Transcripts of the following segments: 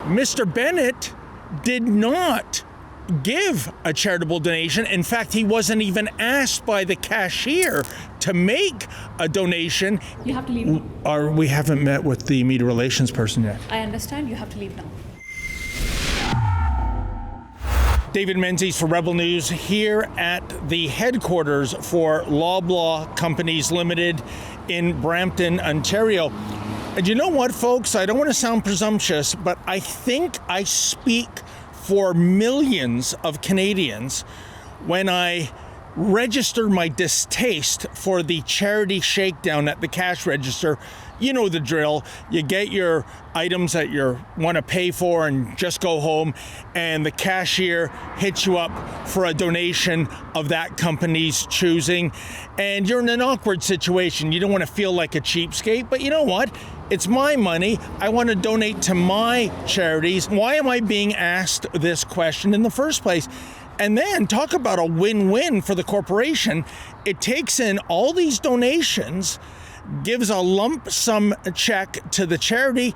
Mr. Bennett did not give a charitable donation. In fact, he wasn't even asked by the cashier to make a donation. You have to leave now. Or we haven't met with the media relations person yet. I understand, you have to leave now. David Menzies for Rebel News here at the headquarters for Loblaw Companies Limited in Brampton, Ontario. And you know what, folks? I don't want to sound presumptuous, but I think I speak for millions of Canadians when I register my distaste for the charity shakedown at the cash register. You know the drill. You get your items that you want to pay for and just go home, and the cashier hits you up for a donation of that company's choosing, and you're in an awkward situation. You don't want to feel like a cheapskate, but you know what? It's my money. I want to donate to my charities. Why am I being asked this question in the first place? And then talk about a win-win for the corporation. It takes in all these donations, gives a lump sum check to the charity,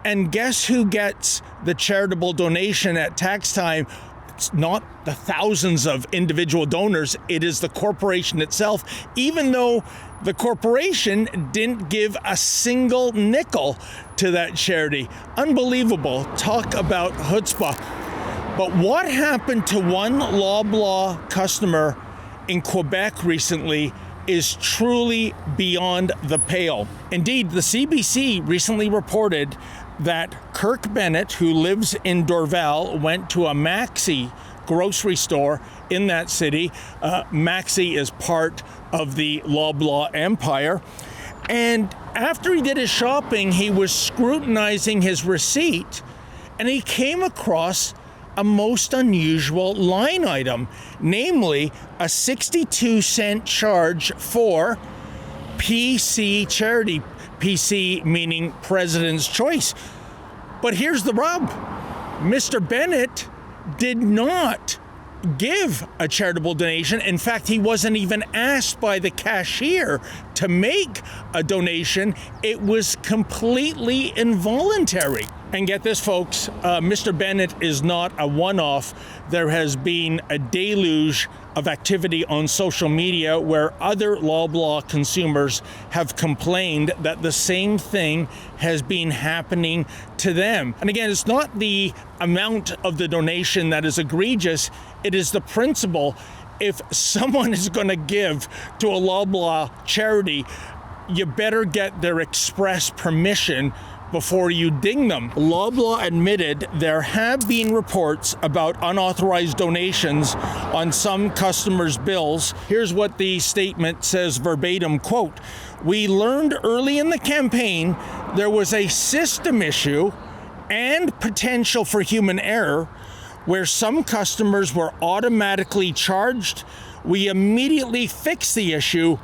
and guess who gets the charitable donation at tax time? It's not the thousands of individual donors, it is the corporation itself, even though the corporation didn't give a single nickel to that charity. Unbelievable. Talk about chutzpah. But what happened to one Loblaw customer in Quebec recently is truly beyond the pale. Indeed, the CBC recently reported that Kirk Bennett, who lives in Dorval, went to a Maxi grocery store in that city. Maxi is part of the Loblaw empire. And after he did his shopping, he was scrutinizing his receipt, and he came across a most unusual line item, namely a 62-cent charge for PC charity. PC meaning President's Choice. But here's the rub. Mr. Bennett did not give a charitable donation. In fact, he wasn't even asked by the cashier to make a donation. It was completely involuntary. And get this, folks, Mr. Bennett is not a one-off. There has been a deluge of activity on social media where other Loblaw consumers have complained that the same thing has been happening to them. And again, it's not the amount of the donation that is egregious, it is the principle. If someone is going to give to a Loblaw charity, you better get their express permission before you ding them. Loblaw admitted there have been reports about unauthorized donations on some customers' bills. Here's what the statement says verbatim, quote, "We learned early in the campaign there was a system issue and potential for human error where some customers were automatically charged. We immediately fixed the issue,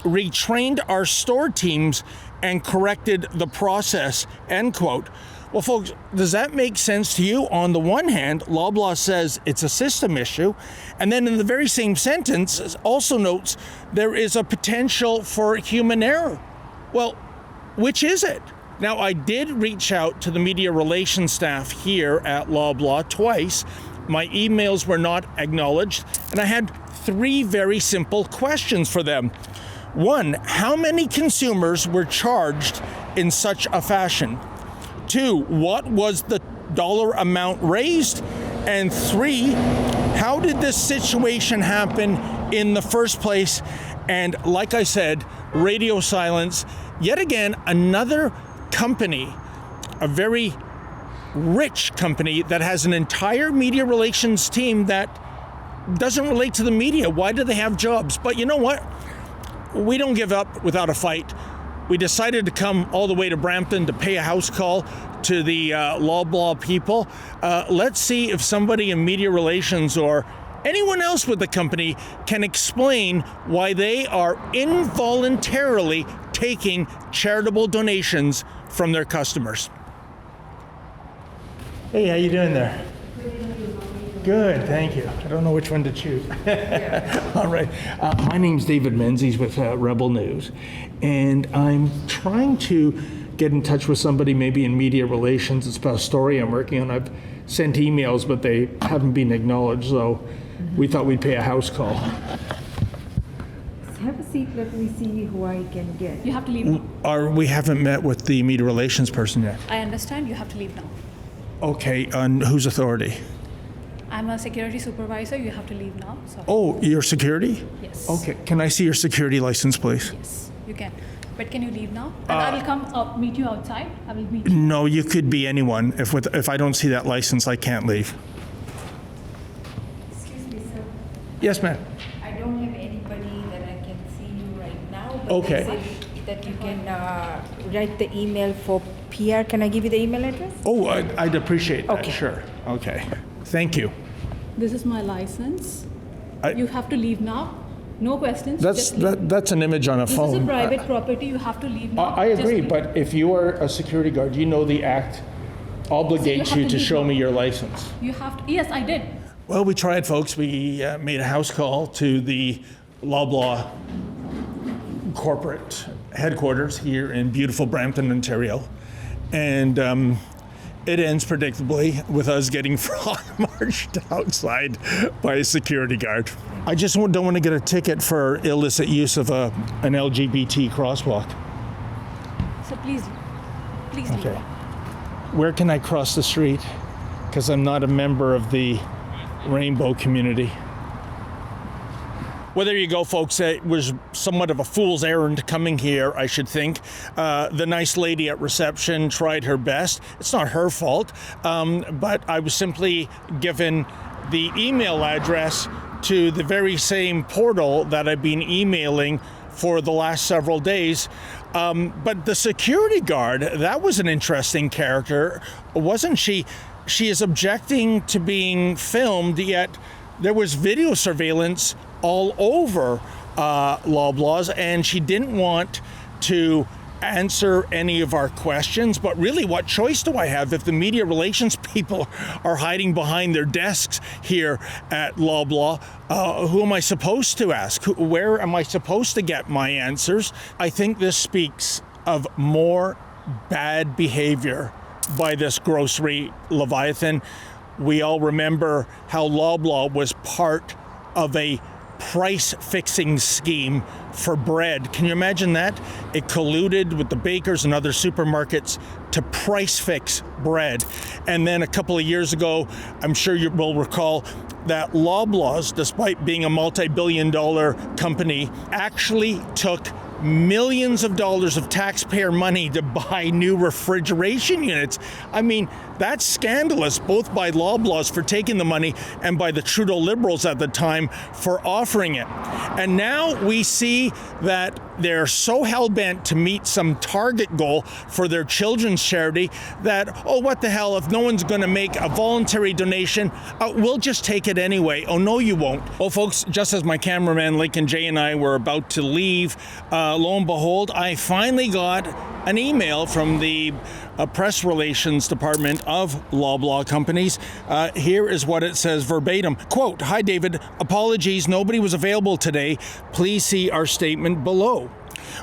retrained our store teams, and corrected the process," end quote. Well, folks, does that make sense to you? On the one hand, Loblaw says it's a system issue, and then in the very same sentence also notes there is a potential for human error. Well, which is it? Now, I did reach out to the media relations staff here at Loblaw twice. My emails were not acknowledged, and I had three very simple questions for them. One, how many consumers were charged in such a fashion? Two, what was the dollar amount raised? And three, how did this situation happen in the first place? And like I said, radio silence. Yet again, another company, a very rich company that has an entire media relations team that doesn't relate to the media. Why do they have jobs? But you know what? We don't give up without a fight. We decided to come all the way to Brampton to pay a house call to the Loblaw people. Let's see if somebody in media relations or anyone else with the company can explain why they are involuntarily taking charitable donations from their customers. Hey, how you doing there? Good, thank you. I don't know which one to choose. All right. My name's David Menzies with Rebel News, and I'm trying to get in touch with somebody maybe in media relations. It's about a story I'm working on. I've sent emails, but they haven't been acknowledged, so we thought we'd pay a house call. Have a seat, let me see who I can get. You have to leave now. We haven't met with the media relations person yet. I understand you have to leave now. Okay, on whose authority? I'm a security supervisor. You have to leave now. Sorry. Oh, your security? Yes. Okay, can I see your security license, please? Yes, you can. But can you leave now? And I will come meet you outside. I will meet you. No, you could be anyone. If I don't see that license, I can't leave. Excuse me, sir. Yes, ma'am. I don't have anybody that I can see you right now. But Okay. they said that you can write the email for PR. Can I give you the email address? Oh, I'd appreciate that. Okay. Sure. Okay. Thank you. This is my license. I- You have to leave now. No questions. Just leave. That's an image on a This phone. is a private property. You have to leave now. I Just agree, leave. but if you are a security guard, you know the act obligates have you to to leave show now. me your license. You have to. Yes, I did. Well, we tried, folks. We made a house call to the Loblaw corporate headquarters here in beautiful Brampton, Ontario. And it ends predictably with us getting frog-marched outside by a security guard. I just don't want to get a ticket for illicit use of an LGBT crosswalk. So please leave. Okay. Where can I cross the street? Because I'm not a member of the rainbow community. Well, there you go, folks. It was somewhat of a fool's errand coming here, I should think. The nice lady at reception tried her best. It's not her fault, but I was simply given the email address to the very same portal that I've been emailing for the last several days. But the security guard, that was an interesting character, wasn't she? She is objecting to being filmed, yet there was video surveillance all over Loblaw's, and she didn't want to answer any of our questions. But really, what choice do I have if the media relations people are hiding behind their desks here at Loblaw? Who am I supposed to ask? Where am I supposed to get my answers? I think this speaks of more bad behavior by this grocery leviathan. We all remember how Loblaw was part of a price-fixing scheme for bread. Can you imagine that? It colluded with the bakers and other supermarkets to price fix bread. And then a couple of years ago, I'm sure you will recall that Loblaw's, despite being a multi-billion-dollar company, actually took millions of dollars of taxpayer money to buy new refrigeration units. I mean, that's scandalous, both by Loblaw's for taking the money and by the Trudeau Liberals at the time for offering it. And now we see that they're so hell-bent to meet some target goal for their children's charity that, oh, what the hell, if no one's going to make a voluntary donation, we'll just take it anyway. Oh, no, you won't. Well, folks, just as my cameraman Lincoln Jay and I were about to leave, lo and behold, I finally got an email from the press relations department of Loblaw Companies. Here is what it says verbatim. Quote, "Hi, David. Apologies, nobody was available today. Please see our statement below.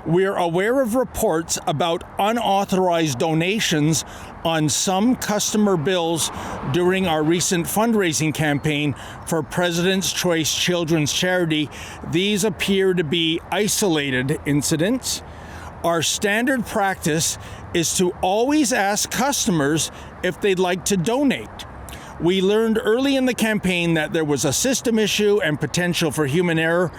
We're aware of reports about unauthorized donations on some customer bills during our recent fundraising campaign for President's Choice Children's Charity. These appear to be isolated incidents. Our standard practice is to always ask customers if they'd like to donate. We learned early in the campaign that there was a system issue and potential for human error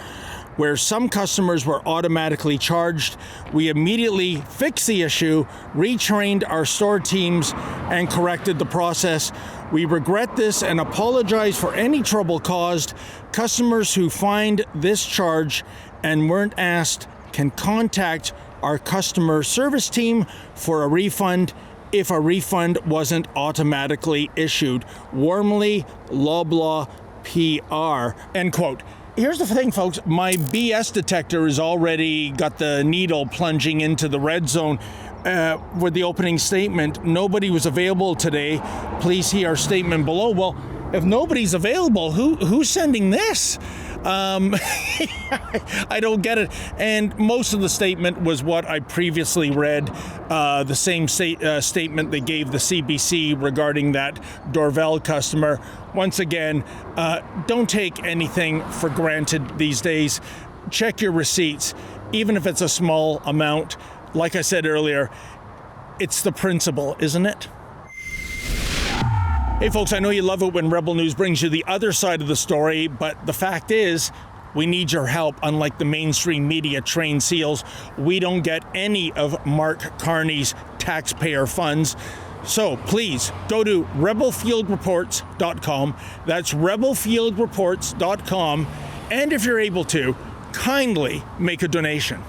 where some customers were automatically charged. We immediately fixed the issue, retrained our store teams, and corrected the process. We regret this and apologize for any trouble caused. Customers who find this charge and weren't asked can contact our customer service team for a refund if a refund wasn't automatically issued. Warmly, Loblaw PR." End quote. Here's the thing, folks. My BS detector has already got the needle plunging into the red zone with the opening statement. Nobody was available today. Please see our statement below. Well, if nobody's available, who's sending this? I don't get it. And most of the statement was what I previously read, the same statement they gave the CBC regarding that Dorval customer. Once again, don't take anything for granted these days. Check your receipts, even if it's a small amount. Like I said earlier, it's the principle, isn't it? Hey folks, I know you love it when Rebel News brings you the other side of the story, but the fact is, we need your help. Unlike the mainstream media trained seals, we don't get any of Mark Carney's taxpayer funds. So please go to rebelfieldreports.com. That's rebelfieldreports.com. And if you're able to, kindly make a donation.